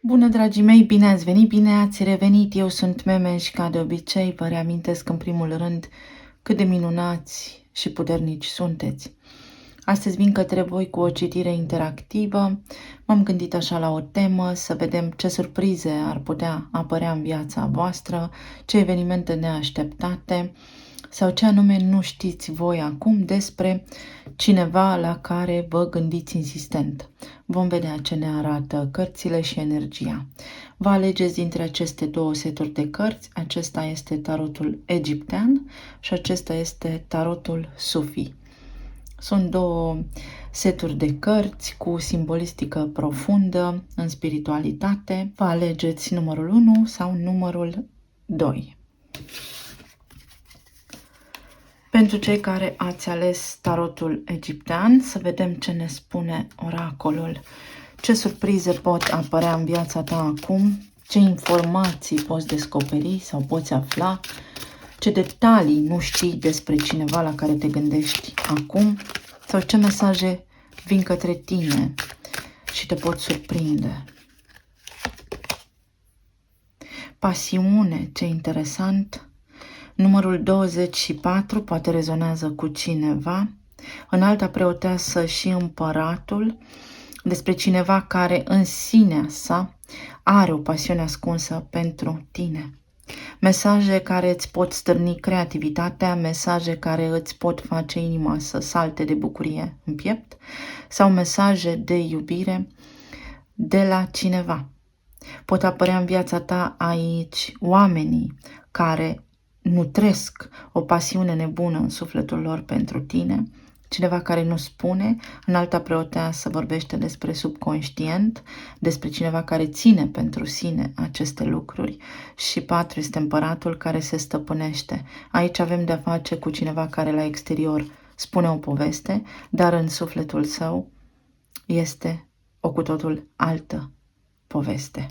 Bună, dragii mei, bine ați venit, bine ați revenit. Eu sunt Meme și ca de obicei vă reamintesc în primul rând cât de minunați și puternici sunteți. Astăzi vin către voi cu o citire interactivă. M-am gândit așa la o temă, să vedem ce surprize ar putea apărea în viața voastră, ce evenimente neașteptate sau ce anume nu știți voi acum despre cineva la care vă gândiți insistent. Vom vedea ce ne arată cărțile și energia. Vă alegeți dintre aceste două seturi de cărți. Acesta este tarotul egiptean și acesta este tarotul sufi. Sunt două seturi de cărți cu simbolistică profundă în spiritualitate. Vă alegeți numărul 1 sau numărul 2. Pentru cei care ați ales tarotul egiptean, să vedem ce ne spune oracolul. Ce surprize pot apărea în viața ta acum? Ce informații poți descoperi sau poți afla? Ce detalii nu știi despre cineva la care te gândești acum? Sau ce mesaje vin către tine și te pot surprinde? Pasiune, ce interesant! Numărul 24 poate rezonează cu cineva. Înalta preoteasă și împăratul, despre cineva care în sinea sa are o pasiune ascunsă pentru tine. Mesaje care îți pot stârni creativitatea, mesaje care îți pot face inima să salte de bucurie în piept sau mesaje de iubire de la cineva. Pot apărea în viața ta aici oamenii care nutresc o pasiune nebună în sufletul lor pentru tine, cineva care nu spune. Înalta preoteasă vorbește despre subconștient, despre cineva care ține pentru sine aceste lucruri și 4 este împăratul care se stăpânește. Aici avem de-a face cu cineva care la exterior spune o poveste, dar în sufletul său este o cu totul altă poveste.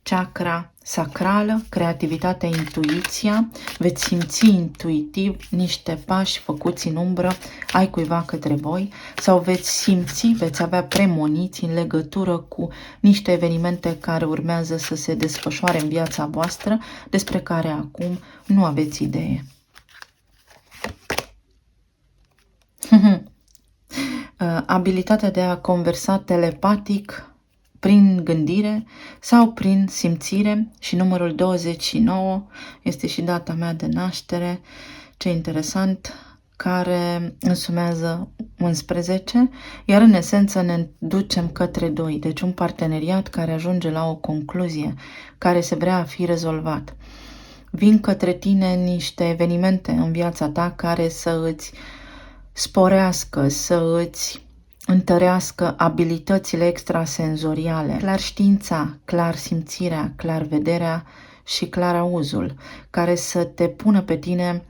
Chakra sacrală, creativitatea, intuiția, veți simți intuitiv niște pași făcuți în umbră ai cuiva către voi sau veți simți, veți avea premoniții în legătură cu niște evenimente care urmează să se desfășoare în viața voastră, despre care acum nu aveți idee. Abilitatea de a conversa telepatic prin gândire sau prin simțire și numărul 29 este și data mea de naștere, ce interesant, care însumează 11, iar în esență ne ducem către 2, deci un parteneriat care ajunge la o concluzie, care se vrea a fi rezolvat. Vin către tine niște evenimente în viața ta care să îți sporească, să îți întărească abilitățile extrasenzoriale, clar știința, clar simțirea, clar vederea și clar auzul, care să te pună pe tine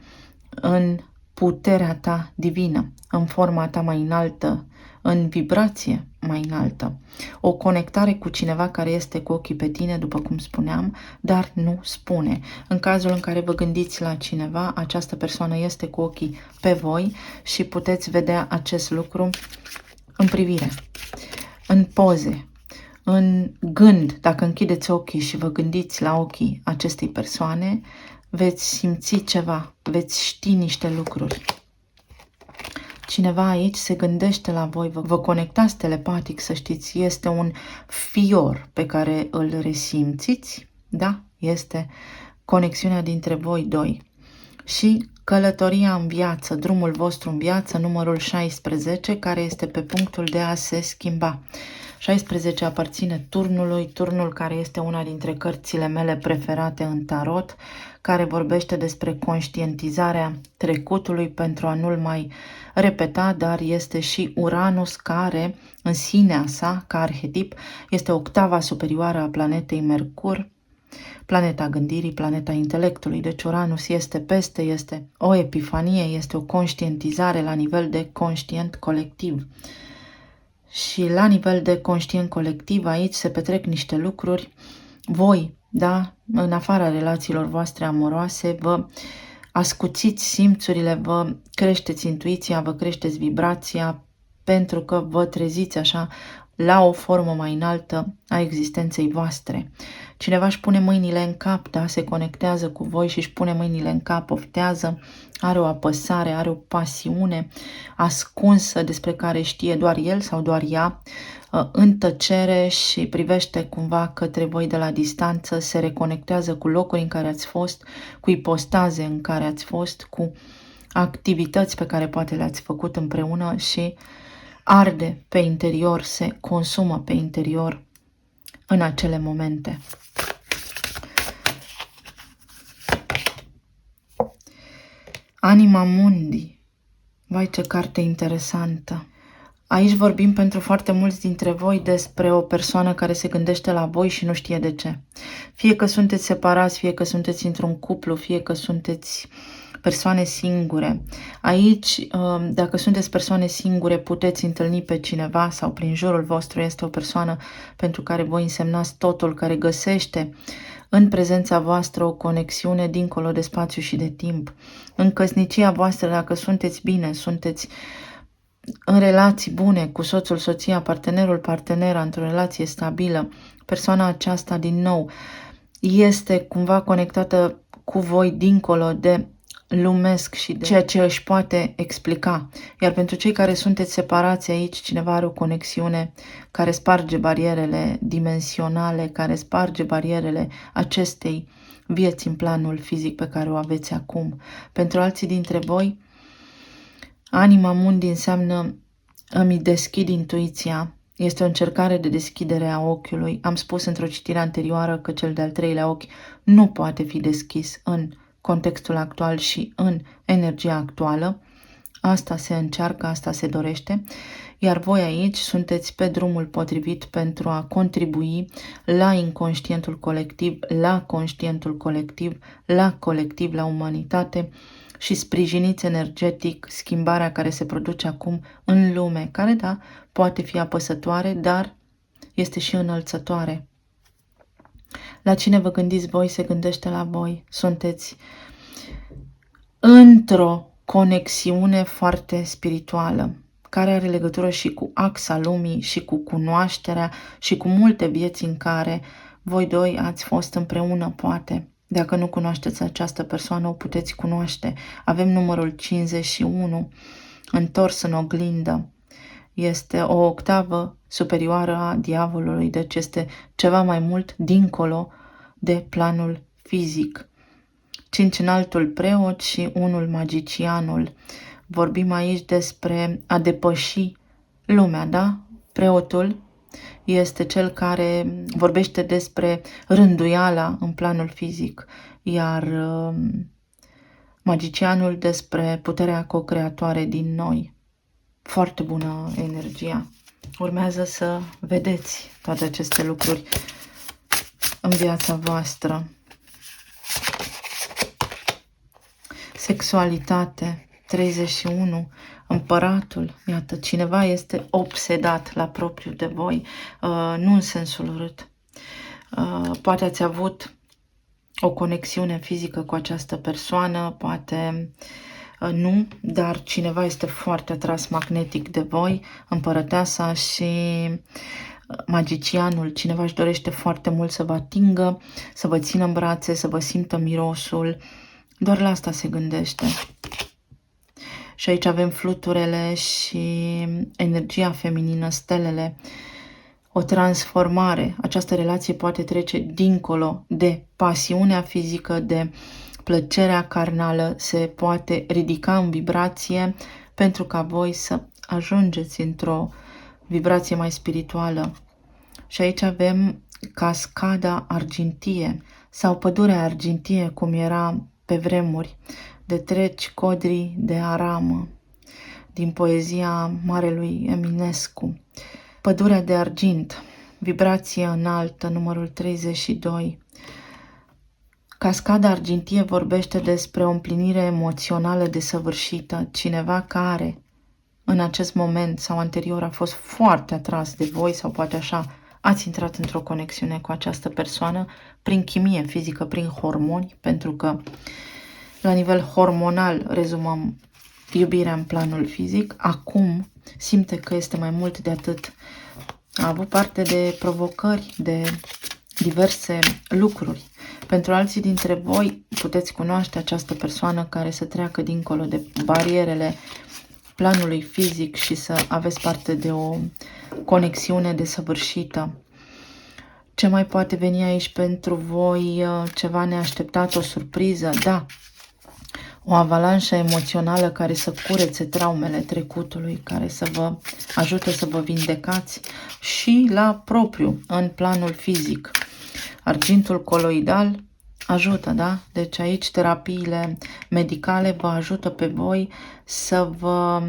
în puterea ta divină, în forma ta mai înaltă, în vibrație mai înaltă. O conectare cu cineva care este cu ochii pe tine, după cum spuneam, dar nu spune. În cazul în care vă gândiți la cineva, această persoană este cu ochii pe voi și puteți vedea acest lucru în privire, în poze, în gând. Dacă închideți ochii și vă gândiți la ochii acestei persoane, veți simți ceva, veți ști niște lucruri. Cineva aici se gândește la voi, vă conectați telepatic, să știți, este un fior pe care îl resimțiți, da? Este conexiunea dintre voi doi. Și călătoria în viață, drumul vostru în viață, numărul 16, care este pe punctul de a se schimba. 16 aparține turnul care este una dintre cărțile mele preferate în tarot, care vorbește despre conștientizarea trecutului pentru a nu-l mai repeta, dar este și Uranus care, în sinea sa, ca arhetip, este octava superioară a planetei Mercur, planeta gândirii, planeta intelectului. Deci Uranus este peste, este o epifanie, este o conștientizare la nivel de conștient colectiv. Și la nivel de conștient colectiv aici se petrec niște lucruri. Voi, da, în afara relațiilor voastre amoroase, vă ascuțiți simțurile, vă creșteți intuiția, vă creșteți vibrația, pentru că vă treziți așa la o formă mai înaltă a existenței voastre. Cineva își pune mâinile în cap, da? Se conectează cu voi și își pune mâinile în cap, oftează, are o apăsare, are o pasiune ascunsă despre care știe doar el sau doar ea, în tăcere și privește cumva către voi de la distanță, se reconectează cu locuri în care ați fost, cu ipostaze în care ați fost, cu activități pe care poate le-ați făcut împreună și arde pe interior, se consumă pe interior în acele momente. Anima Mundi. Vai, ce carte interesantă! Aici vorbim pentru foarte mulți dintre voi despre o persoană care se gândește la voi și nu știe de ce. Fie că sunteți separați, fie că sunteți într-un cuplu, fie că sunteți persoane singure. Aici, dacă sunteți persoane singure, puteți întâlni pe cineva sau prin jurul vostru este o persoană pentru care voi însemnați totul, care găsește în prezența voastră o conexiune dincolo de spațiu și de timp. În căsnicia voastră, dacă sunteți bine, sunteți în relații bune cu soțul, soția, partenerul, partenera, într-o relație stabilă, persoana aceasta din nou este cumva conectată cu voi dincolo de lumesc și de ceea ce își poate explica. Iar pentru cei care sunteți separați aici, cineva are o conexiune care sparge barierele dimensionale, care sparge barierele acestei vieți în planul fizic pe care o aveți acum. Pentru alții dintre voi, Anima Mundi înseamnă îmi deschid intuiția. Este o încercare de deschidere a ochiului. Am spus într-o citire anterioară că cel de-al treilea ochi nu poate fi deschis în contextul actual și în energia actuală. Asta se încearcă, asta se dorește, iar voi aici sunteți pe drumul potrivit pentru a contribui la inconștientul colectiv, la conștientul colectiv, la colectiv, la umanitate și sprijiniți energetic schimbarea care se produce acum în lume, care, da, poate fi apăsătoare, dar este și înălțătoare. La cine vă gândiți voi, se gândește la voi. Sunteți într-o conexiune foarte spirituală, care are legătură și cu axa lumii, și cu cunoașterea, și cu multe vieți în care voi doi ați fost împreună, poate. Dacă nu cunoașteți această persoană, o puteți cunoaște. Avem numărul 51, întors în oglindă. Este o octavă superioară a diavolului, deci este ceva mai mult dincolo de planul fizic. 5 înaltul preot și 1 magicianul. Vorbim aici despre a depăși lumea, da? Preotul este cel care vorbește despre rânduiala în planul fizic, iar magicianul despre puterea co-creatoare din noi. Foarte bună energia. Urmează să vedeți toate aceste lucruri în viața voastră. Sexualitate, 31, împăratul, iată, cineva este obsedat la propriu de voi, nu în sensul urât. Poate ați avut o conexiune fizică cu această persoană, poate nu, dar cineva este foarte atras magnetic de voi, împărăteasa și magicianul. Cineva își dorește foarte mult să vă atingă, să vă țină în brațe, să vă simtă mirosul. Doar la asta se gândește. Și aici avem fluturele și energia feminină, stelele, o transformare. Această relație poate trece dincolo de pasiunea fizică, de plăcerea carnală, se poate ridica în vibrație pentru ca voi să ajungeți într-o vibrație mai spirituală. Și aici avem cascada argintie sau pădurea argintie, cum era pe vremuri, de treci codri de aramă, din poezia marelui Eminescu. Pădurea de argint, vibrație înaltă, numărul 32. Cascada argintie vorbește despre o împlinire emoțională desăvârșită, cineva care în acest moment sau anterior a fost foarte atras de voi sau poate așa ați intrat într-o conexiune cu această persoană prin chimie fizică, prin hormoni, pentru că la nivel hormonal rezumăm iubirea în planul fizic. Acum simte că este mai mult de atât. A avut parte de provocări, de diverse lucruri. Pentru alții dintre voi puteți cunoaște această persoană care să treacă dincolo de barierele planului fizic și să aveți parte de o conexiune desăvârșită. Ce mai poate veni aici pentru voi? Ceva neașteptat, o surpriză? Da, o avalanșă emoțională care să curețe traumele trecutului, care să vă ajute să vă vindecați și la propriu, în planul fizic. Argintul coloidal ajută, da? Deci aici terapiile medicale vă ajută pe voi să vă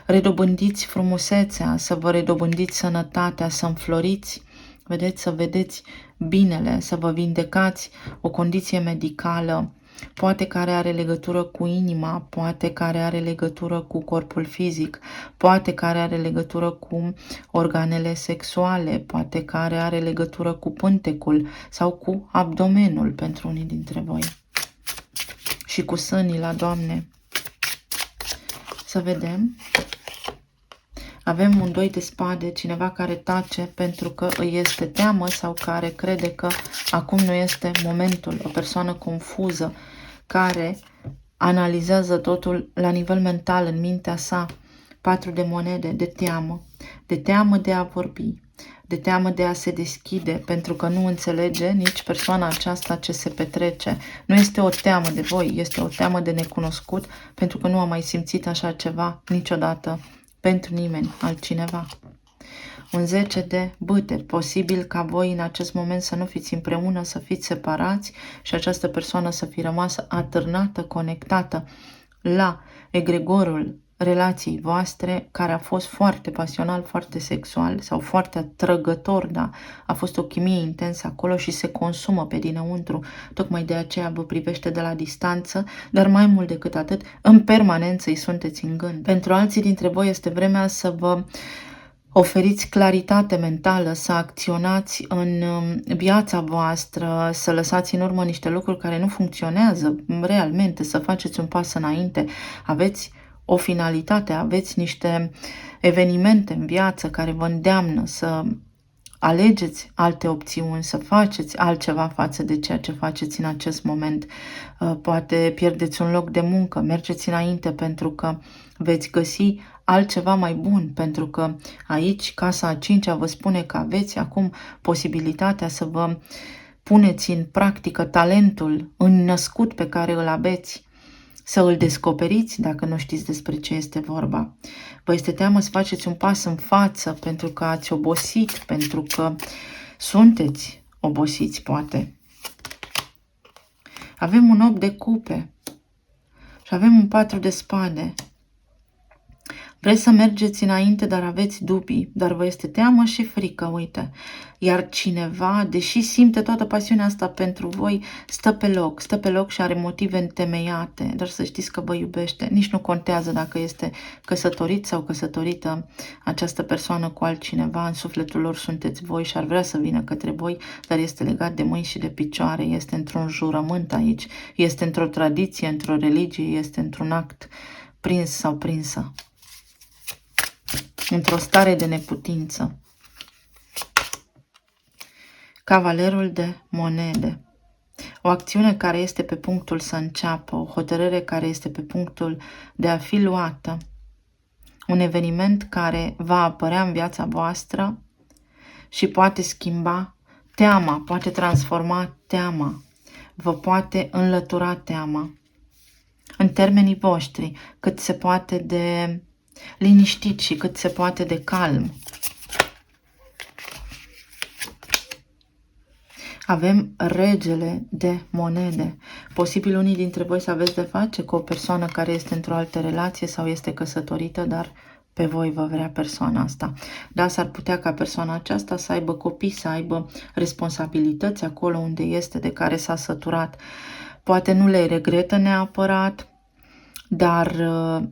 redobândiți frumusețea, să vă redobândiți sănătatea, să înfloriți, vedeți, să vedeți binele, să vă vindecați o condiție medicală, poate care are legătură cu inima, poate care are legătură cu corpul fizic, poate care are legătură cu organele sexuale, poate care are legătură cu pântecul sau cu abdomenul pentru unii dintre voi. Și cu sânii la Doamne. Să vedem. Avem un 2 de spade, cineva care tace pentru că îi este teamă sau care crede că acum nu este momentul. O persoană confuză care analizează totul la nivel mental, în mintea sa. 4 de monede, de teamă. De teamă de a vorbi, de teamă de a se deschide, pentru că nu înțelege nici persoana aceasta ce se petrece. Nu este o teamă de voi, este o teamă de necunoscut, pentru că nu a mai simțit așa ceva niciodată pentru nimeni altcineva. Un 10 de bâte, posibil ca voi în acest moment să nu fiți împreună, să fiți separați și această persoană să fi rămas atârnată, conectată la egregorul relației voastre, care a fost foarte pasional, foarte sexual sau foarte atrăgător, da? A fost o chimie intensă acolo și se consumă pe dinăuntru. Tocmai de aceea vă privește de la distanță, dar mai mult decât atât, în permanență îi sunteți în gând. Pentru alții dintre voi este vremea să vă oferiți claritate mentală, să acționați în viața voastră, să lăsați în urmă niște lucruri care nu funcționează realmente, să faceți un pas înainte. Aveți o finalitate, aveți niște evenimente în viață care vă îndeamnă să alegeți alte opțiuni, să faceți altceva față de ceea ce faceți în acest moment. Poate pierdeți un loc de muncă, mergeți înainte pentru că veți găsi altceva mai bun, pentru că aici casa a 5-a vă spune că aveți acum posibilitatea să vă puneți în practică talentul înnăscut pe care îl aveți, să îl descoperiți dacă nu știți despre ce este vorba. Vă este teamă să faceți un pas în față pentru că ați obosit, pentru că sunteți obosiți, poate. Avem un 8 de cupe și avem un 4 de spade. Vreți să mergeți înainte, dar aveți dubii, dar vă este teamă și frică, uite. Iar cineva, deși simte toată pasiunea asta pentru voi, stă pe loc și are motive întemeiate, dar să știți că vă iubește. Nici nu contează dacă este căsătorit sau căsătorită această persoană cu altcineva, în sufletul lor sunteți voi și ar vrea să vină către voi, dar este legat de mâini și de picioare, este într-un jurământ aici, este într-o tradiție, într-o religie, este într-un act prins sau prinsă, într-o stare de neputință. Cavalerul de monede. O acțiune care este pe punctul să înceapă, o hotărâre care este pe punctul de a fi luată, un eveniment care va apărea în viața voastră și poate schimba teama, poate transforma teama, vă poate înlătura teama în termenii voștri, cât se poate de liniștit și cât se poate de calm. Avem regele de monede. Posibil unii dintre voi să aveți de face cu o persoană care este într-o altă relație sau este căsătorită, dar pe voi vă vrea persoana asta. Da, s-ar putea ca persoana aceasta să aibă copii, să aibă responsabilități acolo unde este, de care s-a săturat. Poate nu le regretă neapărat, dar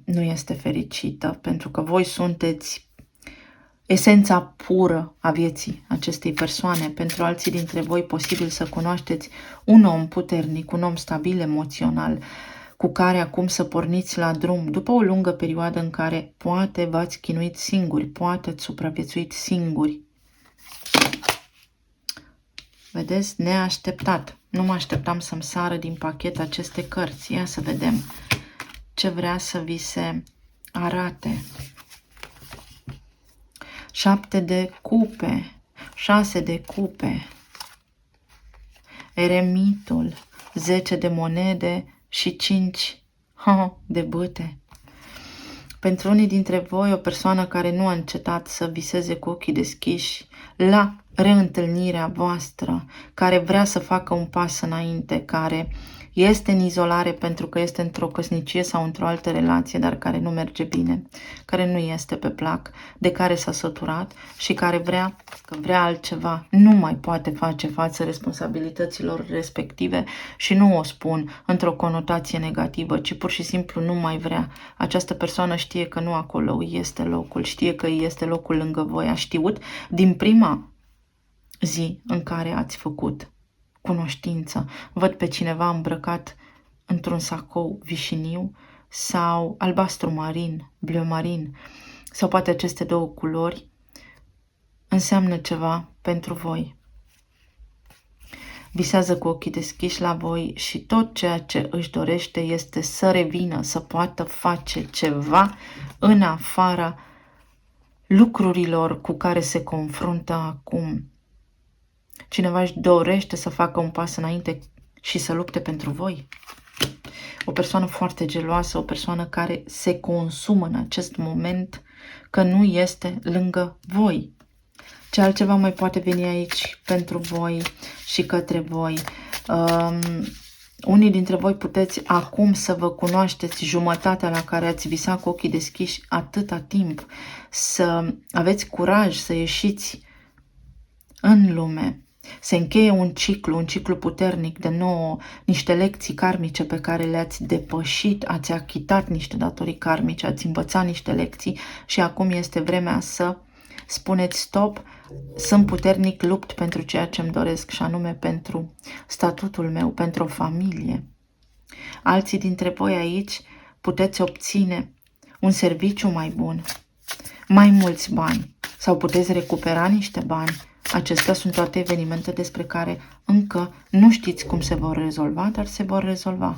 nu este fericită, pentru că voi sunteți esența pură a vieții acestei persoane. Pentru alții dintre voi, posibil să cunoașteți un om puternic, un om stabil emoțional, cu care acum să porniți la drum, după o lungă perioadă în care poate v-ați chinuit singuri, poate ați supraviețuit singuri. Vedeți? Neașteptat. Nu mă așteptam să-mi sară din pachet aceste cărți. Ia să vedem ce vrea să vi se arate. 7 de cupe, 6 de cupe, eremitul, 10 de monede și 5 de bâte. Pentru unii dintre voi, o persoană care nu a încetat să viseze cu ochii deschiși la reîntâlnirea voastră, care vrea să facă un pas înainte, care este în izolare pentru că este într-o căsnicie sau într-o altă relație, dar care nu merge bine, care nu este pe plac, de care s-a săturat și care vrea altceva, nu mai poate face față responsabilităților respective și nu o spun într-o conotație negativă, ci pur și simplu nu mai vrea. Această persoană știe că nu acolo îi este locul, știe că îi este locul lângă voi, a știut din prima zi în care ați făcut cunoștință. Văd pe cineva îmbrăcat într-un sacou vișiniu sau albastru marin, bleu marin, sau poate aceste două culori înseamnă ceva pentru voi. Visează cu ochii deschiși la voi și tot ceea ce își dorește este să revină, să poată face ceva în afara lucrurilor cu care se confruntă acum. Cineva își dorește să facă un pas înainte și să lupte pentru voi. O persoană foarte geloasă, o persoană care se consumă în acest moment că nu este lângă voi. Ce altceva mai poate veni aici pentru voi și către voi? Unii dintre voi puteți acum să vă cunoașteți jumătatea la care ați visat cu ochii deschiși atâta timp, să aveți curaj să ieșiți în lume. Se încheie un ciclu puternic de nou, niște lecții karmice pe care le-ați depășit, ați achitat niște datorii karmice, ați învățat niște lecții și acum este vremea să spuneți stop, sunt puternic, lupt pentru ceea ce îmi doresc și anume pentru statutul meu, pentru o familie. Alții dintre voi aici puteți obține un serviciu mai bun, mai mulți bani sau puteți recupera niște bani. Acestea sunt toate evenimente despre care încă nu știți cum se vor rezolva, dar se vor rezolva.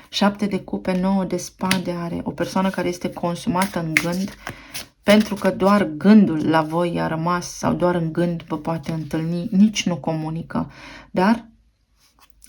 7 de cupe, 9 de spade are o persoană care este consumată în gând, pentru că doar gândul la voi i-a rămas sau doar în gând vă poate întâlni, nici nu comunică, dar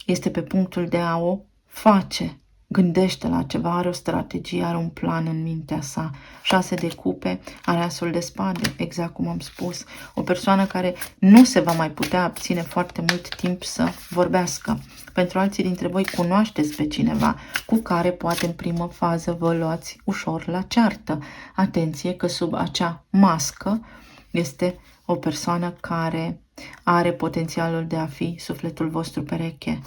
este pe punctul de a o face. Gândește la ceva, are o strategie, are un plan în mintea sa. 6 de cupe, are asul de spade, exact cum am spus. O persoană care nu se va mai putea abține foarte mult timp să vorbească. Pentru alții dintre voi cunoașteți pe cineva cu care poate în primă fază vă luați ușor la ceartă. Atenție că sub acea mască este o persoană care are potențialul de a fi sufletul vostru pereche.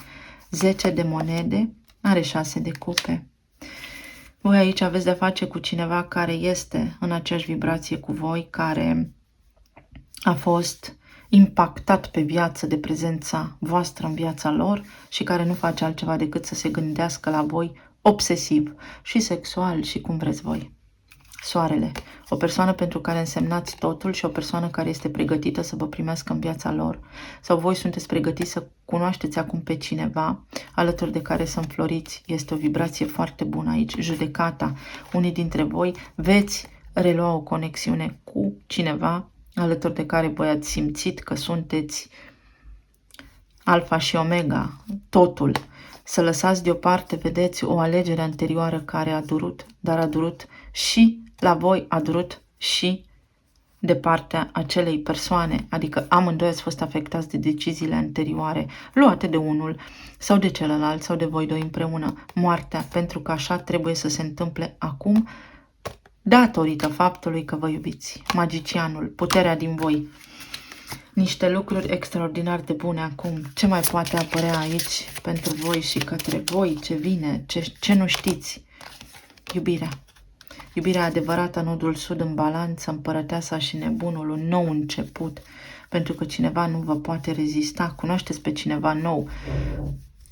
10 de monede, are 6 de cupe. Voi aici aveți de-a face cu cineva care este în aceeași vibrație cu voi, care a fost impactat pe viață de prezența voastră în viața lor și care nu face altceva decât să se gândească la voi obsesiv și sexual și cum vreți voi. Soarele, o persoană pentru care însemnați totul și o persoană care este pregătită să vă primească în viața lor. Sau voi sunteți pregătiți să cunoașteți acum pe cineva alături de care să înfloriți. Este o vibrație foarte bună aici. Judecata, unii dintre voi veți relua o conexiune cu cineva alături de care voi ați simțit că sunteți alfa și omega, totul. Să lăsați deoparte, vedeți, o alegere anterioară care a durut, dar a durut și la voi, a durut și de partea acelei persoane, adică amândoi ați fost afectați de deciziile anterioare, luate de unul sau de celălalt sau de voi doi împreună. Moartea, pentru că așa trebuie să se întâmple acum, datorită faptului că vă iubiți. Magicianul, puterea din voi. Niște lucruri extraordinar de bune acum. Ce mai poate apărea aici pentru voi și către voi? Ce vine? Ce nu știți? Iubirea. Iubirea adevărată, nodul sud în balanță, împărăteasa și nebunul, un nou început, pentru că cineva nu vă poate rezista, cunoașteți pe cineva nou,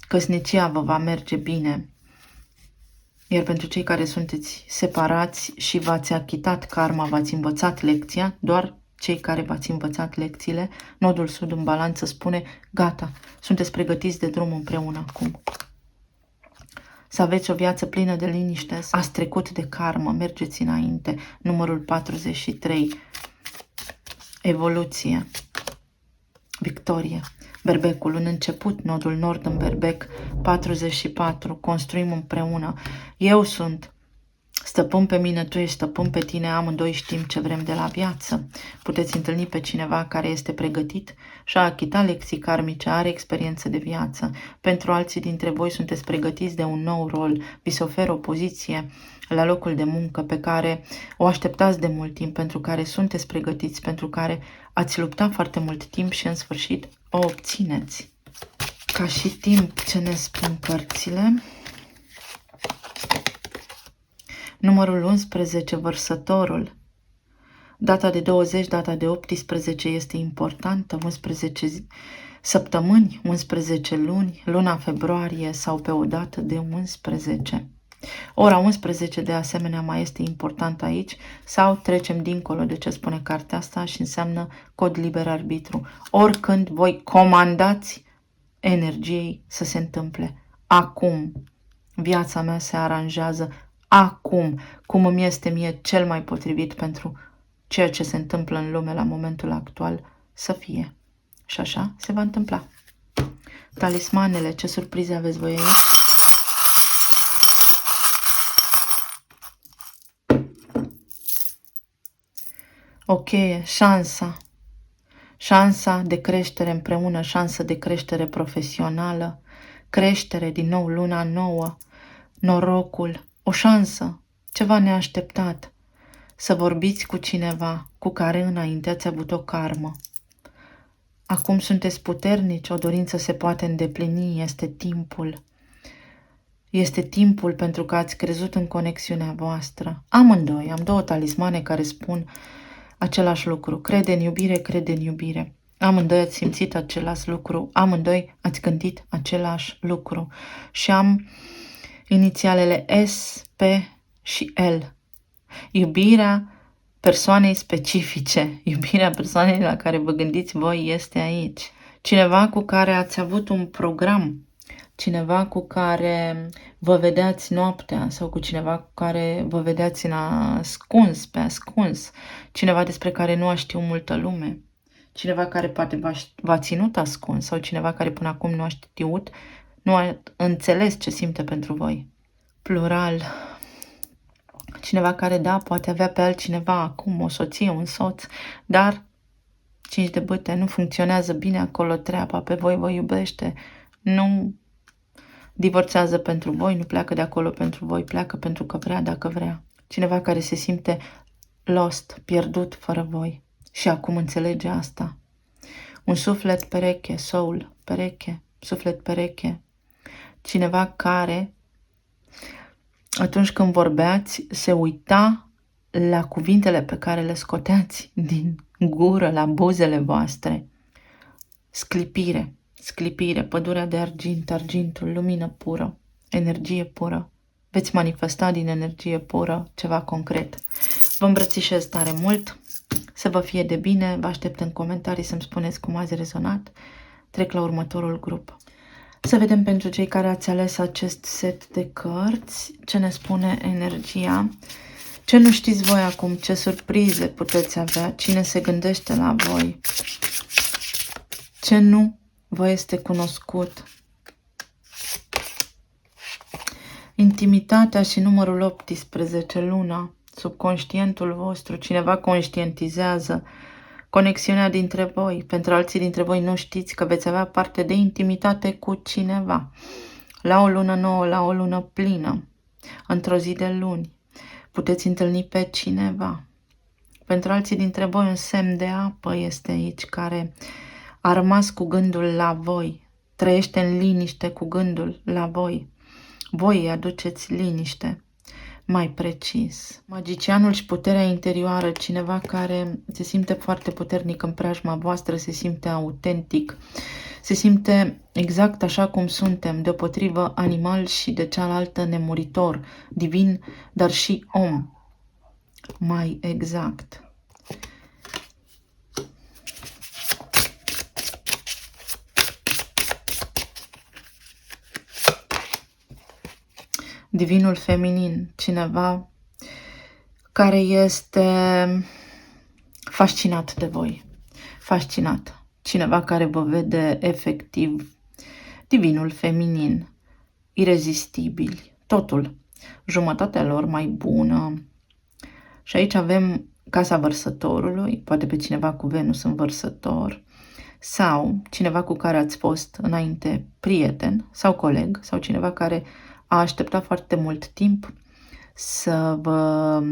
căsnicia vă va merge bine, Iar pentru cei care sunteți separați și v-ați achitat karma, v-ați învățat lecția, doar cei care v-ați învățat lecțiile, nodul sud în balanță spune, gata, sunteți pregătiți de drum împreună acum. Să aveți o viață plină de liniște, ați trecut de karmă, mergeți înainte. Numărul 43, evoluție, victorie. Berbecul, în început, nodul nord în berbec, 44, construim împreună. Eu sunt stăpân pe mine, tu ești stăpân pe tine, amândoi știm ce vrem de la viață. Puteți întâlni pe cineva care este pregătit și a achitat lecții karmice, are experiență de viață. Pentru alții dintre voi sunteți pregătiți de un nou rol, vi se oferă o poziție la locul de muncă pe care o așteptați de mult timp, pentru care sunteți pregătiți, pentru care ați luptat foarte mult timp și în sfârșit o obțineți. Ca și timp, ce ne spun cărțile? Numărul 11, vărsătorul. Data de 20, data de 18 este importantă, 11 săptămâni, 11 luni, luna februarie sau pe o dată de 11. Ora 11 de asemenea mai este important aici sau trecem dincolo de ce spune cartea asta și înseamnă cod liber arbitru. Oricând voi comandați energiei să se întâmple. Acum viața mea se aranjează, acum, cum îmi este mie cel mai potrivit pentru ceea ce se întâmplă în lume la momentul actual să fie. Și așa se va întâmpla. Talismanele, ce surprize aveți voi aici? Ok, șansa. Șansa de creștere împreună, șansă de creștere profesională, creștere, din nou luna nouă, norocul, o șansă, ceva neașteptat. Să vorbiți cu cineva cu care înainte ați avut o karmă. Acum sunteți puternici, o dorință se poate îndeplini, este timpul. Este timpul pentru că ați crezut în conexiunea voastră. Amândoi, am două talismane care spun același lucru. Crede în iubire, crede în iubire. Amândoi ați simțit același lucru, amândoi ați gândit același lucru. Și am inițialele S, P și L. Iubirea persoanei specifice, iubirea persoanei la care vă gândiți voi este aici. Cineva cu care ați avut un program, cineva cu care vă vedeați noaptea sau cu cineva cu care vă vedeați în ascuns, pe ascuns, cineva despre care nu a știut multă lume, cineva care poate v-a ținut ascuns sau cineva care până acum nu a știut, nu a înțeles ce simte pentru voi. Plural. Cineva care, da, poate avea pe altcineva acum, o soție, un soț, dar 5 de bâte, nu funcționează bine acolo treaba, pe voi vă iubește, nu divorțează pentru voi, nu pleacă de acolo pentru voi, pleacă pentru că vrea, dacă vrea. Cineva care se simte lost, pierdut fără voi și acum înțelege asta. Un suflet pereche, soul, pereche, suflet pereche. Cineva care atunci când vorbeați, se uita la cuvintele pe care le scoteați din gură, la buzele voastre. Sclipire, sclipire, pădurea de argint, argintul, lumină pură, energie pură. Veți manifesta din energie pură ceva concret. Vă îmbrățișez tare mult, să vă fie de bine, vă aștept în comentarii să-mi spuneți cum ați rezonat. Trec la următorul grup. Să vedem pentru cei care ați ales acest set de cărți, ce ne spune energia, ce nu știți voi acum, ce surprize puteți avea, cine se gândește la voi, ce nu vă este cunoscut. Intimitatea și numărul 18, luna, subconștientul vostru, cineva conștientizează conexiunea dintre voi. Pentru alții dintre voi nu știți că veți avea parte de intimitate cu cineva. La o lună nouă, la o lună plină, într-o zi de luni, puteți întâlni pe cineva. Pentru alții dintre voi un semn de apă este aici, care a rămas cu gândul la voi, trăiește în liniște cu gândul la voi. Voi îi aduceți liniște. Mai precis, magicianul și puterea interioară, cineva care se simte foarte puternic în preajma voastră, se simte autentic, Se simte exact așa cum suntem, deopotrivă animal și de cealaltă nemuritor, divin, dar și om. Mai exact. Divinul feminin, cineva care este fascinat de voi, fascinat, cineva care vă vede efectiv, divinul feminin, irezistibili, totul, jumătatea lor mai bună. Și aici avem casa vărsătorului, poate pe cineva cu Venus în vărsător, sau cineva cu care ați fost înainte prieten sau coleg, sau cineva care a așteptat foarte mult timp să vă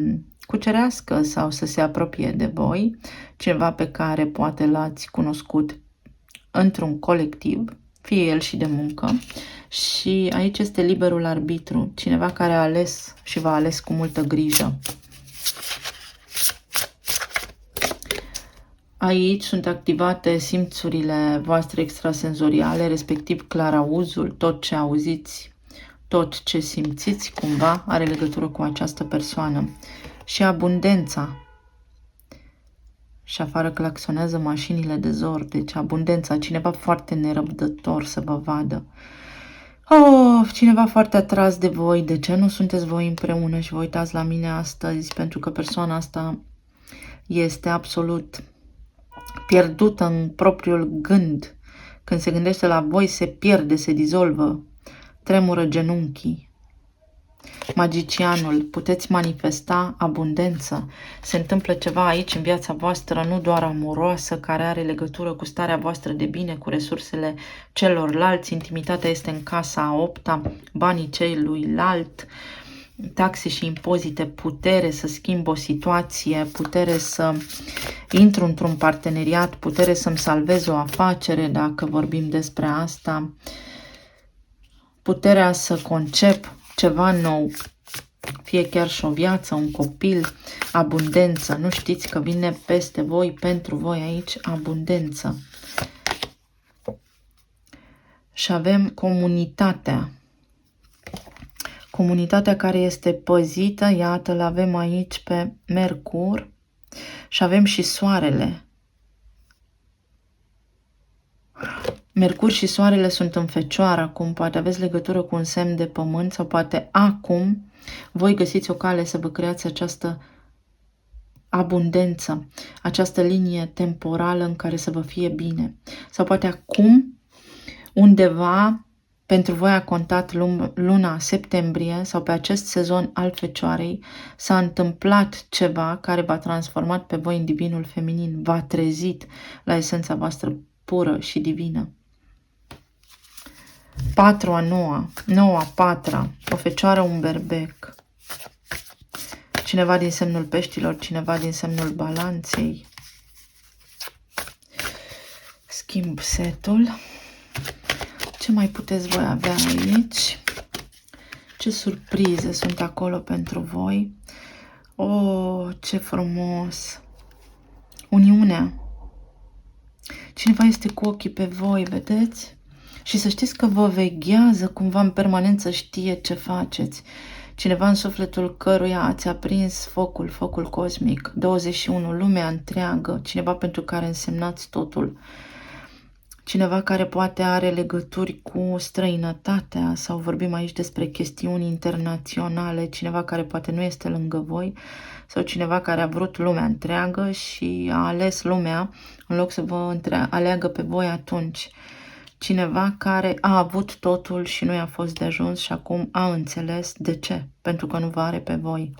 cucerească sau să se apropie de voi, cineva pe care poate l-ați cunoscut într-un colectiv, fie el și de muncă. Și aici este liberul arbitru, cineva care a ales și v-a ales cu multă grijă. Aici sunt activate simțurile voastre extrasenzoriale, respectiv clarauzul, tot ce auziți, tot ce simțiți cumva are legătură cu această persoană. Și abundența. Și afară claxonează mașinile de zor, deci abundența, cineva foarte nerăbdător să vă vadă. Oh, cineva foarte atras de voi, de ce nu sunteți voi împreună și vă uitați la mine astăzi, pentru că persoana asta este absolut pierdută în propriul gând. Când se gândește la voi, se pierde, se dizolvă, tremură genunchii. Magicianul, puteți manifesta abundență. Se întâmplă ceva aici în viața voastră, nu doar amoroasă, care are legătură cu starea voastră de bine, cu resursele celorlalți. Intimitatea este în casa a 8-a, banii celuilalt, taxe și impozite, putere să schimb o situație, putere să intru într-un parteneriat, putere să-mi salvez o afacere, dacă vorbim despre asta, puterea să concep ceva nou, fie chiar și o viață, un copil, abundență. Nu știți că vine peste voi, pentru voi aici, abundență. Și avem comunitatea. Comunitatea care este păzită, iată, îl avem aici pe Mercur și avem și Soarele. Mercur și Soarele sunt în Fecioară acum, poate aveți legătură cu un semn de pământ sau poate acum voi găsiți o cale să vă creați această abundență, această linie temporală în care să vă fie bine. Sau poate acum, undeva, pentru voi a contat luna septembrie sau pe acest sezon al Fecioarei, s-a întâmplat ceva care v-a transformat pe voi în divinul feminin, v-a trezit la esența voastră pură și divină. 4-a, 9-a, 9-a, 4-a, o fecioară, un berbec. Cineva din semnul peștilor, cineva din semnul balanței. Schimb setul. Ce mai puteți voi avea aici? Ce surprize sunt acolo pentru voi? Oh, ce frumos! Uniunea. Cineva este cu ochii pe voi, vedeți? Și să știți că vă veghează cumva în permanență, știe ce faceți. Cineva în sufletul căruia ați aprins focul cosmic, 21, lumea întreagă, cineva pentru care însemnați totul. Cineva care poate are legături cu străinătatea sau vorbim aici despre chestiuni internaționale, cineva care poate nu este lângă voi sau cineva care a vrut lumea întreagă și a ales lumea în loc să vă aleagă pe voi atunci. Cineva care a avut totul și nu i-a fost de ajuns și acum a înțeles de ce, pentru că nu vă are pe voi.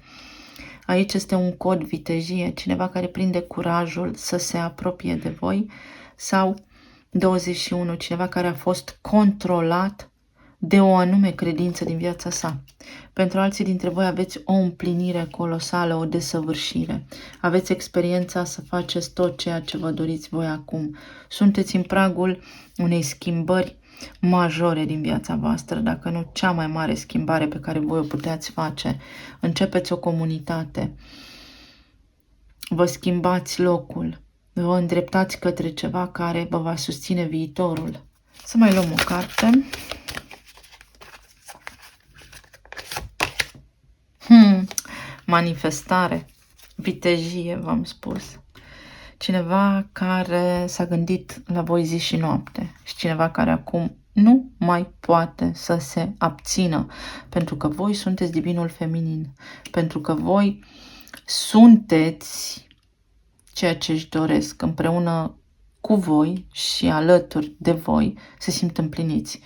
Aici este un cod vitejie, cineva care prinde curajul să se apropie de voi sau 21, cineva care a fost controlat de o anume credință din viața sa. Pentru alții dintre voi aveți o împlinire colosală, o desăvârșire. Aveți experiența să faceți tot ceea ce vă doriți voi acum. Sunteți în pragul unei schimbări majore din viața voastră, dacă nu cea mai mare schimbare pe care voi o puteți face. Începeți o comunitate. Vă schimbați locul. Vă îndreptați către ceva care vă va susține viitorul. Să mai luăm o carte. Manifestare, vitejie, v-am spus. Cineva care s-a gândit la voi zi și noapte și cineva care acum nu mai poate să se abțină, pentru că voi sunteți divinul feminin, pentru că voi sunteți ceea ce își doresc împreună cu voi și alături de voi se simt împliniți.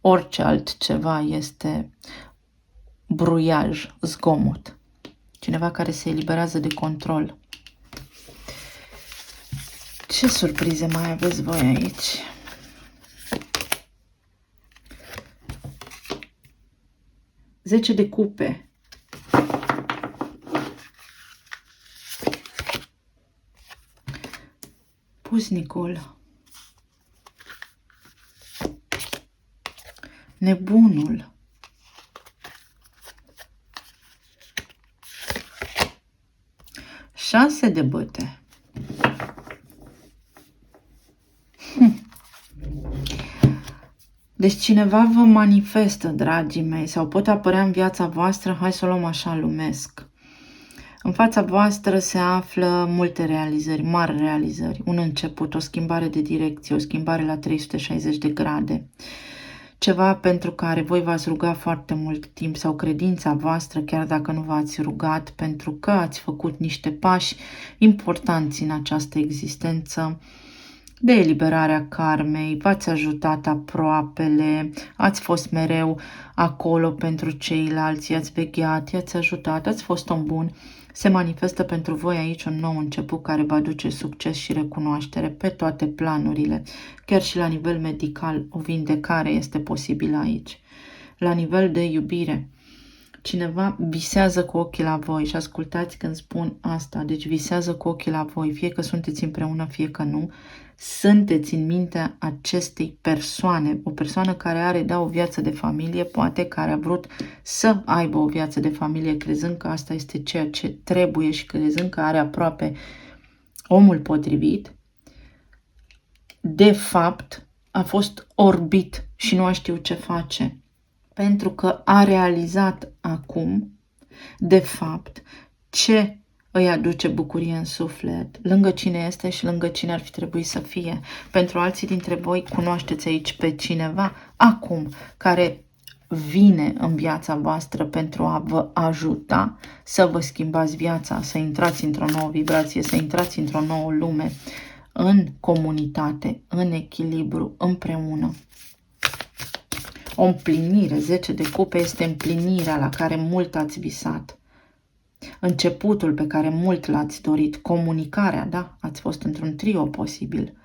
Orice altceva este bruiaj, zgomot. Cineva care se eliberează de control. Ce surprize mai aveți voi aici? Zece de cupe. Pusnicul. Nebunul. Șase de bâte. Deci cineva vă manifestă, dragii mei, sau pot apărea în viața voastră, hai să o luăm așa, lumesc. În fața voastră se află multe realizări, mari realizări, un început, o schimbare de direcție, o schimbare la 360 de grade. Ceva pentru care voi v-ați rugat foarte mult timp sau credința voastră, chiar dacă nu v-ați rugat, pentru că ați făcut niște pași importanți în această existență de eliberarea karmei, v-ați ajutat aproapele, ați fost mereu acolo pentru ceilalți, i-ați vegheat, i-ați ajutat, ați fost om bun. Se manifestă pentru voi aici un nou început care va aduce succes și recunoaștere pe toate planurile. Chiar și la nivel medical, o vindecare este posibilă aici. La nivel de iubire, cineva visează cu ochii la voi și ascultați când spun asta, deci visează cu ochii la voi, fie că sunteți împreună, fie că nu, sunteți în mintea acestei persoane, o persoană care are, da, o viață de familie, poate care a vrut să aibă o viață de familie, crezând că asta este ceea ce trebuie și crezând că are aproape omul potrivit, de fapt a fost orbit și nu a știut ce face. Pentru că a realizat acum, de fapt, ce îi aduce bucurie în suflet, lângă cine este și lângă cine ar fi trebuit să fie. Pentru alții dintre voi cunoașteți aici pe cineva acum care vine în viața voastră pentru a vă ajuta să vă schimbați viața, să intrați într-o nouă vibrație, să intrați într-o nouă lume, în comunitate, în echilibru, împreună. O împlinire, 10 de cupe este împlinirea la care mult ați visat. Începutul pe care mult l-ați dorit, comunicarea, da? Ați fost într-un trio posibil.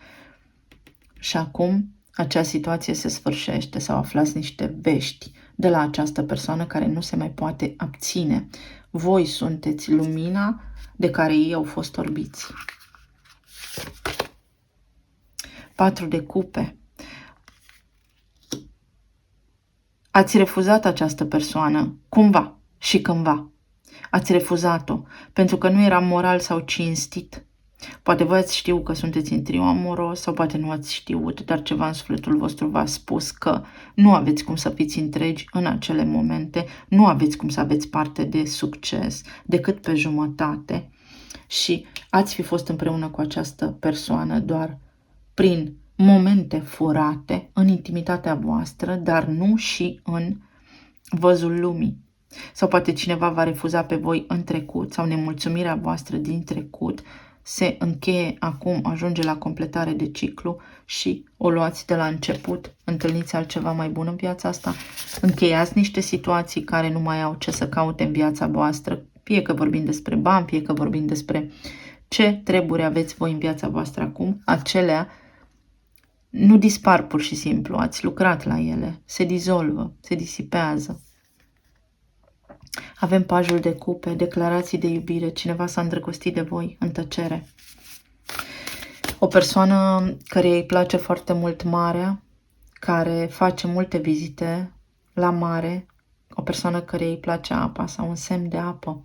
Și acum acea situație se sfârșește sau aflați niște vești de la această persoană care nu se mai poate abține. Voi sunteți lumina de care ei au fost orbiți. 4 de cupe. Ați refuzat această persoană, cumva și cândva. Ați refuzat-o, pentru că nu era moral sau cinstit. Poate voi ați știut că sunteți în trio amoros sau poate nu ați știut, dar ceva în sufletul vostru v-a spus că nu aveți cum să fiți întregi în acele momente, nu aveți cum să aveți parte de succes decât pe jumătate și ați fi fost împreună cu această persoană doar prin momente furate în intimitatea voastră, dar nu și în văzul lumii. Sau poate cineva va refuza pe voi în trecut sau nemulțumirea voastră din trecut se încheie acum, ajunge la completare de ciclu și o luați de la început, întâlniți altceva mai bun în viața asta, încheiați niște situații care nu mai au ce să caute în viața voastră, fie că vorbim despre bani, fie că vorbim despre ce treburi aveți voi în viața voastră acum, acelea nu dispar pur și simplu, ați lucrat la ele, se dizolvă, se disipează. Avem pajul de cupe, declarații de iubire, cineva s-a îndrăgostit de voi în tăcere. O persoană care îi place foarte mult marea, care face multe vizite la mare, o persoană care îi place apa sau un semn de apă.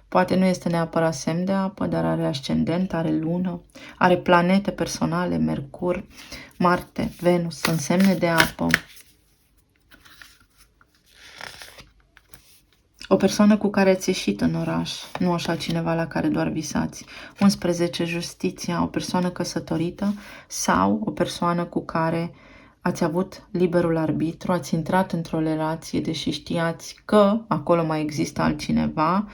Poate nu este neapărat semn de apă, dar are ascendent, are lună, are planete personale, Mercur, Marte, Venus, sunt semne de apă. O persoană cu care ați ieșit în oraș, nu așa cineva la care doar visați. 11, justiția, o persoană căsătorită sau o persoană cu care ați avut liberul arbitru, ați intrat într-o relație, deși știați că acolo mai există altcineva,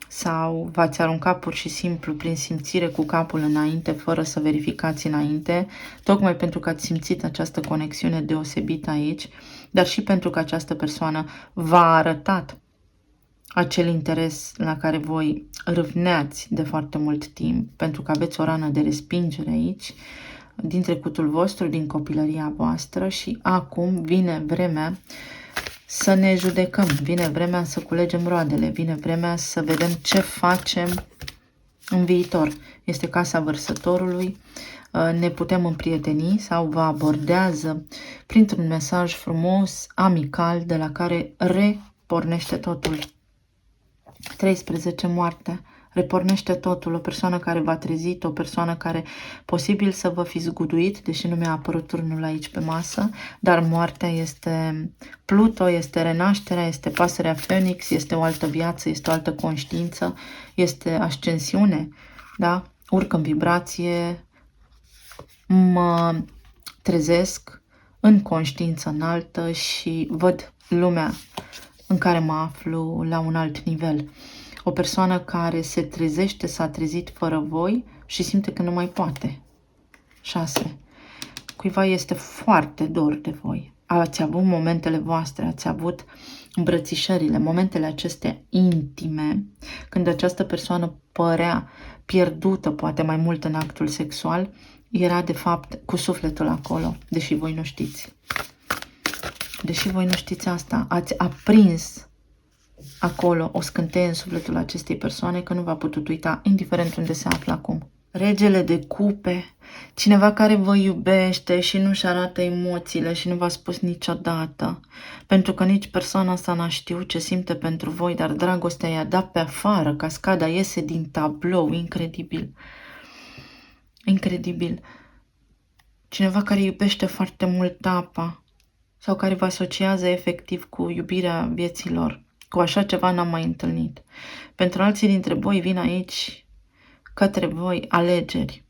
sau v-ați aruncat pur și simplu prin simțire cu capul înainte, fără să verificați înainte, tocmai pentru că ați simțit această conexiune deosebită aici, dar și pentru că această persoană v-a arătat acel interes la care voi râvneați de foarte mult timp, pentru că aveți o rană de respingere aici, din trecutul vostru, din copilăria voastră, și acum vine vremea să ne judecăm, vine vremea să culegem roadele, vine vremea să vedem ce facem în viitor. Este casa vărsătorului, ne putem împrieteni sau vă abordează printr-un mesaj frumos, amical, de la care repornește totul. 13, moartea. Repornește totul, o persoană care v-a trezit, o persoană care posibil să vă fi zguduit, deși nu mi-a apărut turnul aici pe masă, dar moartea este Pluto, este renașterea, este pasărea Phoenix, este o altă viață, este o altă conștiință, este ascensiune, da? Urc în vibrație, mă trezesc în conștiință înaltă și văd lumea în care mă aflu la un alt nivel. O persoană care se trezește, s-a trezit fără voi și simte că nu mai poate. 6. Cuiva este foarte dor de voi. Ați avut momentele voastre, ați avut îmbrățișările, momentele acestea intime, când această persoană părea pierdută, poate mai mult în actul sexual, era de fapt cu sufletul acolo, deși voi nu știți. Deși voi nu știți asta, ați aprins acolo o scânteie în sufletul acestei persoane că nu v-a putut uita, indiferent unde se află acum. Regele de cupe, cineva care vă iubește și nu-și arată emoțiile și nu v-a spus niciodată, pentru că nici persoana asta n-a știut ce simte pentru voi, dar dragostea i-a dat pe afară, cascada iese din tablou, incredibil. Incredibil. Cineva care iubește foarte mult apa sau care vă asociază efectiv cu iubirea vieților. Cu așa ceva n-am mai întâlnit. Pentru alții dintre voi vin aici către voi alegeri.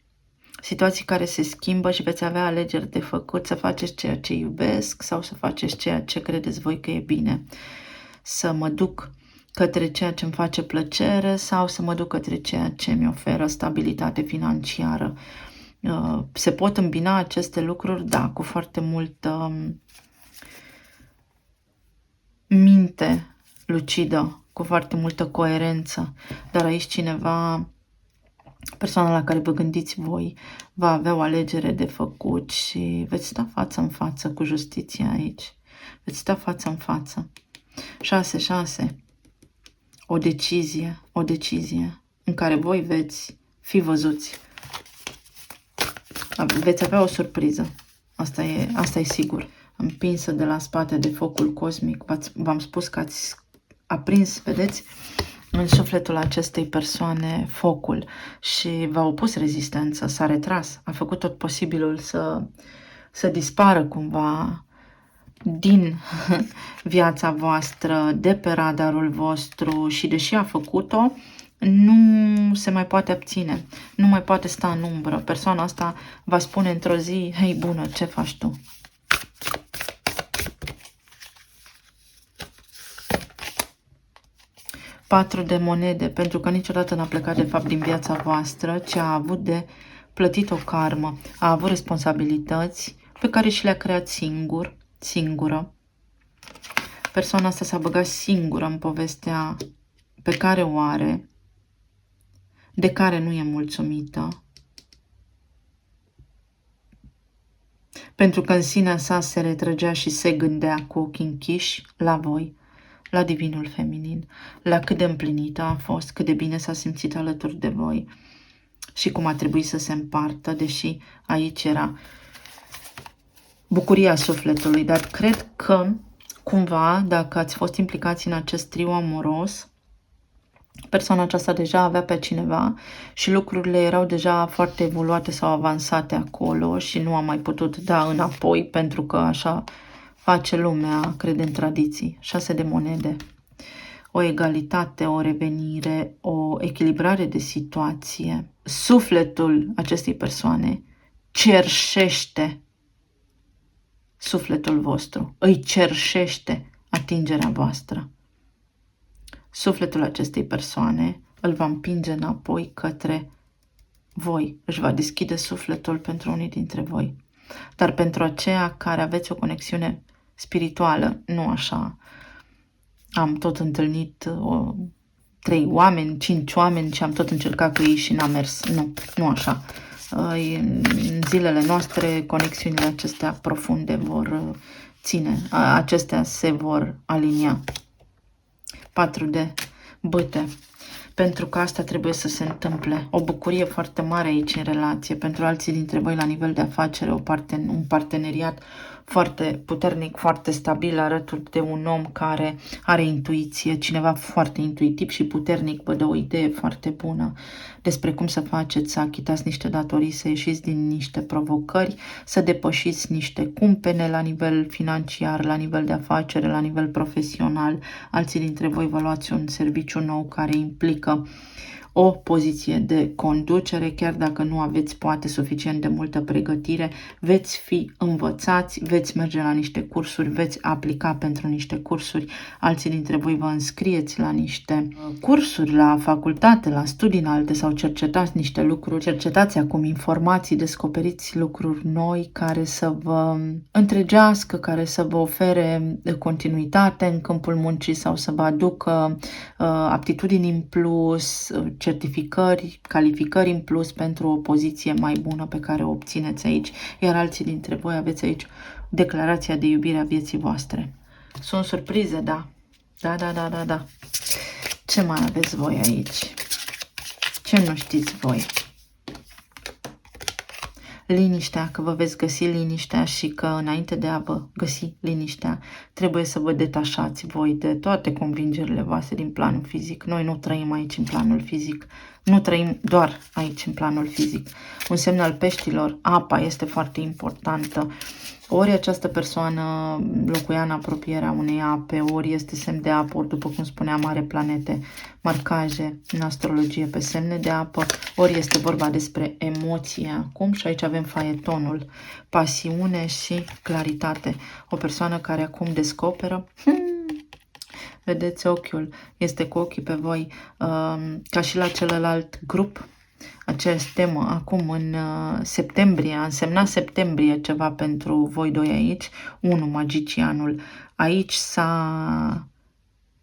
Situații care se schimbă și veți avea alegeri de făcut, să faceți ceea ce iubesc sau să faceți ceea ce credeți voi că e bine. Să mă duc către ceea ce îmi face plăcere sau să mă duc către ceea ce mi oferă stabilitate financiară. Se pot îmbina aceste lucruri, da, cu foarte multă minte lucidă, cu foarte multă coerență, dar aici cineva, persoana la care vă gândiți voi, va avea o alegere de făcut și veți sta față în față cu justiția aici. Veți sta față în față. 6. O decizie în care voi veți fi văzuți. Veți avea o surpriză. Asta e sigur. Împinsă de la spate de focul cosmic. V-am spus că ați aprins, vedeți, în sufletul acestei persoane focul și v-a opus rezistență, s-a retras, a făcut tot posibilul să dispară cumva din viața voastră, de pe radarul vostru și deși a făcut-o, nu se mai poate abține, nu mai poate sta în umbră. Persoana asta va spune într-o zi, hei bună, ce faci tu? Patru de monede, pentru că niciodată n-a plecat de fapt din viața voastră, ci a avut de plătit o karmă, a avut responsabilități pe care și le-a creat singură. Persoana asta s-a băgat singură în povestea pe care o are, de care nu e mulțumită, pentru că în sinea sa se retrăgea și se gândea cu ochii închiși la voi, la divinul feminin, la cât de împlinită a fost, cât de bine s-a simțit alături de voi și cum a trebuit să se împartă, deși aici era bucuria sufletului, dar cred că Cumva, dacă ați fost implicați în acest trio amoros, persoana aceasta deja avea pe cineva și lucrurile erau deja foarte evoluate sau avansate acolo și nu a mai putut da înapoi pentru că așa face lumea, crede în tradiții. 6 de monede. O egalitate, o revenire, o echilibrare de situație. Sufletul acestei persoane cerșește sufletul vostru, îi cerșește atingerea voastră. Sufletul acestei persoane îl va împinge înapoi către voi, își va deschide sufletul pentru unii dintre voi. Dar pentru aceia care aveți o conexiune spirituală, nu așa. Am tot întâlnit 3 oameni, 5 oameni și am tot încercat cu ei și n-a mers. Nu așa. În zilele noastre, conexiunile acestea profunde vor ține, acestea se vor alinia. 4 de bâte. Pentru că asta trebuie să se întâmple. O bucurie foarte mare aici în relație. Pentru alții dintre voi la nivel de afacere, un parteneriat foarte puternic, foarte stabil, alături de un om care are intuiție, cineva foarte intuitiv și puternic, vă dă o idee foarte bună despre cum să faceți, să achitați niște datorii, să ieșiți din niște provocări, să depășiți niște cumpene la nivel financiar, la nivel de afacere, la nivel profesional. Alții dintre voi vă luați un serviciu nou care implică o poziție de conducere, chiar dacă nu aveți poate suficient de multă pregătire, veți fi învățați, veți merge la niște cursuri, veți aplica pentru niște cursuri, alții dintre voi vă înscrieți la niște cursuri, la facultate, la studii înalte sau cercetați niște lucruri, cercetați acum informații, descoperiți lucruri noi care să vă întregească, care să vă ofere continuitate în câmpul muncii sau să vă aducă aptitudini în plus, certificări, calificări în plus pentru o poziție mai bună pe care o obțineți aici, iar alții dintre voi aveți aici declarația de iubire a vieții voastre. Sunt surprize, da. Da. Ce mai aveți voi aici? Ce nu știți voi? Liniștea, că vă veți găsi liniștea și că înainte de a vă găsi liniștea, trebuie să vă detașați voi de toate convingerile voastre din planul fizic. Noi nu trăim aici în planul fizic, nu trăim doar aici în planul fizic. Un semn al peștilor, apa este foarte importantă. Ori această persoană locuia în apropierea unei ape, ori este semn de apă, ori, după cum spuneam, are planete, marcaje în astrologie pe semne de apă, ori este vorba despre emoție acum și aici avem faetonul, pasiune și claritate. O persoană care acum descoperă, vedeți ochiul, este cu ochii pe voi, ca și la celălalt grup. Aceeași temă acum în septembrie, a însemnat septembrie ceva pentru voi doi aici, 1, magicianul. Aici s-a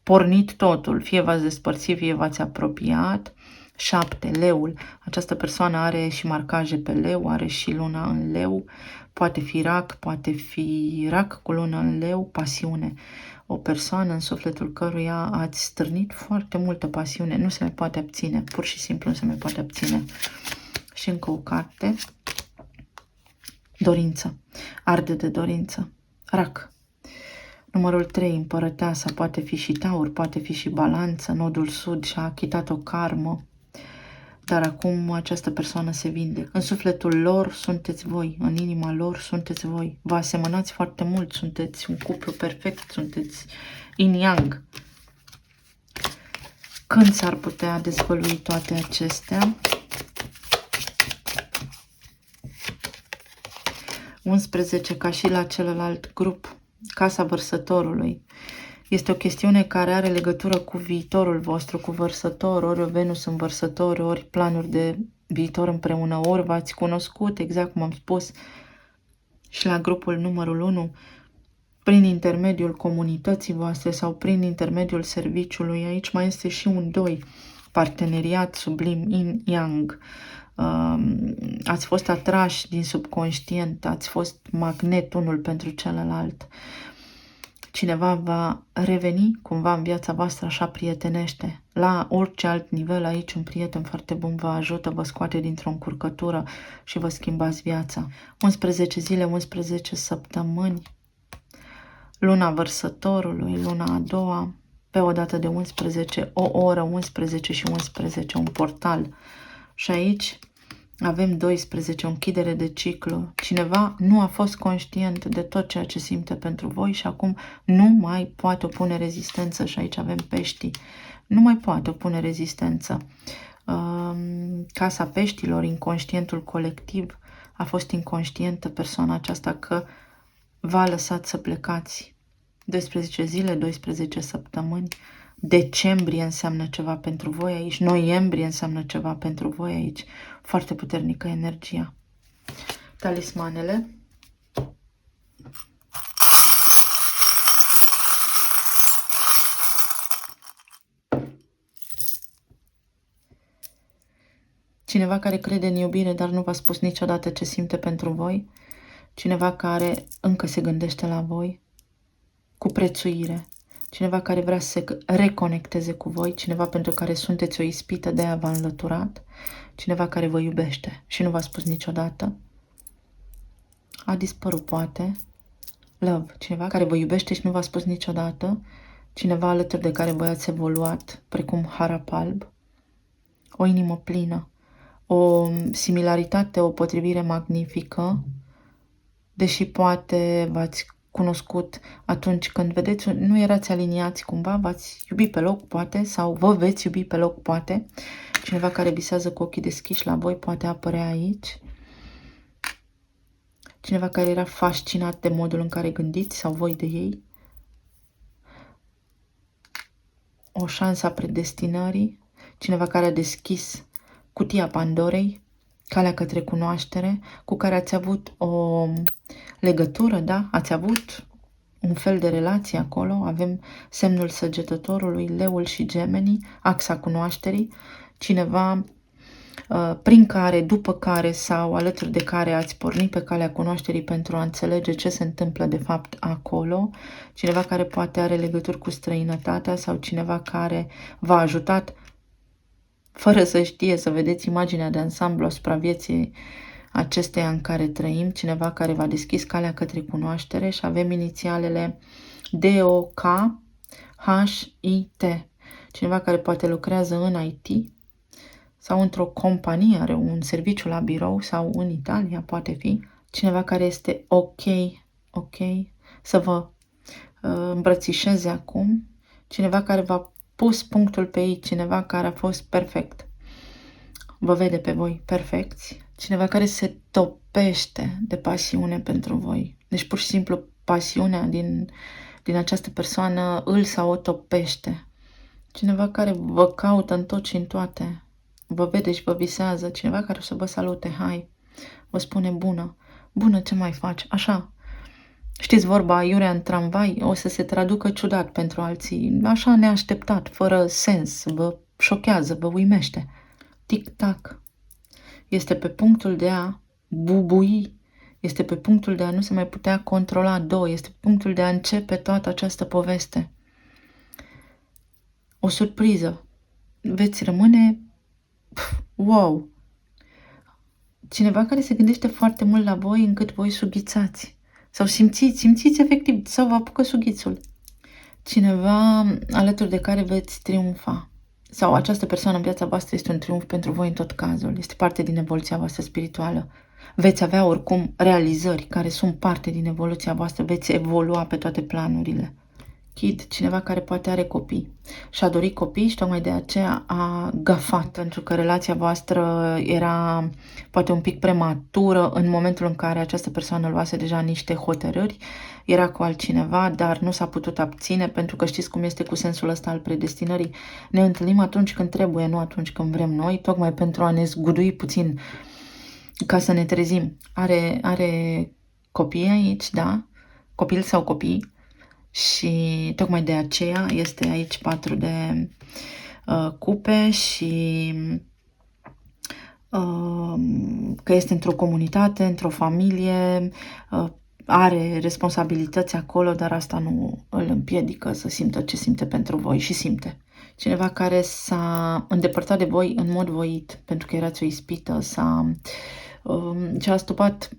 pornit totul, fie v-ați despărțit, fie v-ați apropiat. 7, leul. Această persoană are și marcaje pe leu, are și luna în leu, poate fi rac cu lună în leu, pasiune. O persoană în sufletul căruia ați stârnit foarte multă pasiune, nu se mai poate abține, pur și simplu nu se mai poate abține. Și încă o carte, dorință, arde de dorință, rac. Numărul 3, împărăteasa, poate fi și taur, poate fi și balanță, nodul sud și-a achitat o karmă. Dar acum această persoană se vindecă. În sufletul lor sunteți voi, în inima lor sunteți voi. Vă asemănați foarte mult, sunteți un cuplu perfect, sunteți yin-yang. Când s-ar putea dezvălui toate acestea? 11, ca și la celălalt grup, Casa Vărsătorului. Este o chestiune care are legătură cu viitorul vostru, cu Vărsător, ori Venus în Vărsător, ori planuri de viitor împreună, ori v-ați cunoscut, exact cum am spus, și la grupul numărul 1, prin intermediul comunității voastre sau prin intermediul serviciului. Aici mai este și un 2, parteneriat sublim, yin-yang. Ați fost atrași din subconștient, ați fost magnet unul pentru celălalt. Cineva va reveni cumva în viața voastră așa prietenește. La orice alt nivel aici un prieten foarte bun vă ajută, vă scoate dintr-o încurcătură și vă schimbați viața. 11 zile, 11 săptămâni. luna Vărsătorului, luna a doua, pe o dată de 11, o oră, 11 și 11, un portal. Și aici avem 12, o închidere de ciclu. Cineva nu a fost conștient de tot ceea ce simte pentru voi și acum nu mai poate opune rezistență. Și aici avem peștii. Nu mai poate opune rezistență. Casa peștilor, inconștientul colectiv, a fost inconștientă persoana aceasta că v-a lăsat să plecați. 12 zile, 12 săptămâni. Decembrie înseamnă ceva pentru voi aici. Noiembrie înseamnă ceva pentru voi aici. Foarte puternică energia. Talismanele. Cineva care crede în iubire, dar nu v-a spus niciodată ce simte pentru voi. Cineva care încă se gândește la voi cu prețuire. Cineva care vrea să se reconecteze cu voi. Cineva pentru care sunteți o ispită, de-aia v-a înlăturat. Cineva care vă iubește și nu v-a spus niciodată. A dispărut, poate. Love. Cineva care vă iubește și nu v-a spus niciodată. Cineva alături de care voi ați evoluat, precum harap alb. O inimă plină. O similaritate, o potrivire magnifică. Deși poate v-ați cunoscut atunci când, vedeți, nu erați aliniați cumva, v-ați iubit pe loc, poate, sau vă veți iubi pe loc, poate. Cineva care visează cu ochii deschiși la voi poate apărea aici. Cineva care era fascinat de modul în care gândiți sau voi de ei. O șansă a predestinării. Cineva care a deschis cutia Pandorei, calea către cunoaștere, cu care ați avut o legătură, da? Ați avut un fel de relație acolo. Avem semnul săgetătorului, leul și gemenii, axa cunoașterii. Cineva prin care, după care sau alături de care ați pornit pe calea cunoașterii pentru a înțelege ce se întâmplă de fapt acolo. Cineva care poate are legături cu străinătatea sau cineva care v-a ajutat fără să știe, să vedeți imaginea de ansamblu asupra vieții acesteia în care trăim, cineva care v-a deschis calea către cunoaștere și avem inițialele DOKHIT. Cineva care poate lucrează în IT sau într-o companie, are un serviciu la birou sau în Italia, poate fi. Cineva care este ok să vă îmbrățișeze acum. Cineva care v-a pus punctul pe ei, cineva care a fost perfect. Vă vede pe voi perfecți. Cineva care se topește de pasiune pentru voi. Deci pur și simplu pasiunea din această persoană îl sau o topește. Cineva care vă caută în tot și în toate. Vă vede și vă visează. Cineva care o să vă salute. Hai, vă spune bună. Bună, ce mai faci? Așa. Știți vorba, aiurea în tramvai o să se traducă ciudat pentru alții. Așa neașteptat, fără sens. Vă șochează, vă uimește. Tic-tac. Este pe punctul de a bubui. Este pe punctul de a nu se mai putea controla. Este pe punctul de a începe toată această poveste. O surpriză. Veți rămâne wow. Cineva care se gândește foarte mult la voi încât voi sughițați. Sau simțiți efectiv, sau vă apucă sughițul. Cineva alături de care veți triumfa. Sau această persoană în viața voastră este un triumf pentru voi în tot cazul. Este parte din evoluția voastră spirituală. Veți avea oricum realizări care sunt parte din evoluția voastră. Veți evolua pe toate planurile. Kid, cineva care poate are copii și a dorit copii și tocmai de aceea a gafat, pentru că relația voastră era poate un pic prematură în momentul în care această persoană luase deja niște hotărâri, era cu altcineva, dar nu s-a putut abține, pentru că știți cum este cu sensul ăsta al predestinării. Ne întâlnim atunci când trebuie, nu atunci când vrem noi, tocmai pentru a ne zgudui puțin ca să ne trezim. Are copii aici, da? Copil sau copii. Și tocmai de aceea este aici 4 de cupe și că este într-o comunitate, într-o familie, are responsabilități acolo, dar asta nu îl împiedică să simtă ce simte pentru voi și simte. Cineva care s-a îndepărtat de voi în mod voit, pentru că erați o ispită, și a stupat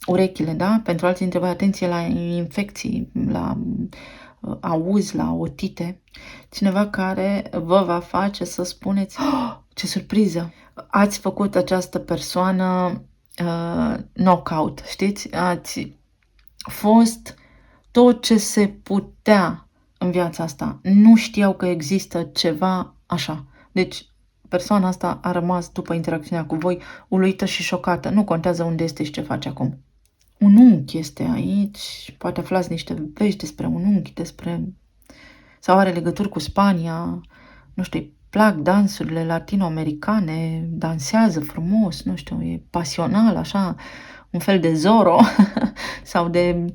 urechile, da? Pentru alții dintre voi, atenție la infecții, la auz, la otite. Cineva care vă va face să spuneți, oh, ce surpriză! Ați făcut această persoană knockout, știți? Ați fost tot ce se putea în viața asta. Nu știau că există ceva așa. Deci, persoana asta a rămas după interacțiunea cu voi uluită și șocată. Nu contează unde este și ce face acum. Un unchi este aici, poate aflați niște vești despre un unchi, sau are legături cu Spania, nu știu, îi plac dansurile latino-americane, dansează frumos, nu știu, e pasional, așa, un fel de Zorro sau de,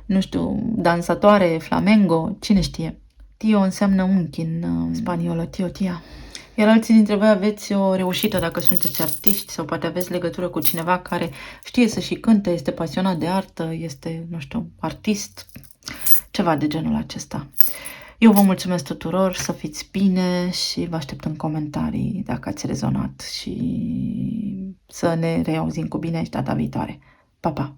nu știu, dansatoare flamengo, cine știe. Tio înseamnă unchi în spaniolă, tio, tia. Iar alții dintre voi aveți o reușită dacă sunteți artiști sau poate aveți legătură cu cineva care știe să și cânte, este pasionat de artă, este, nu știu, artist, ceva de genul acesta. Eu vă mulțumesc tuturor, să fiți bine și vă aștept în comentarii dacă ați rezonat și să ne reauzim cu bine și data viitoare. Pa, pa!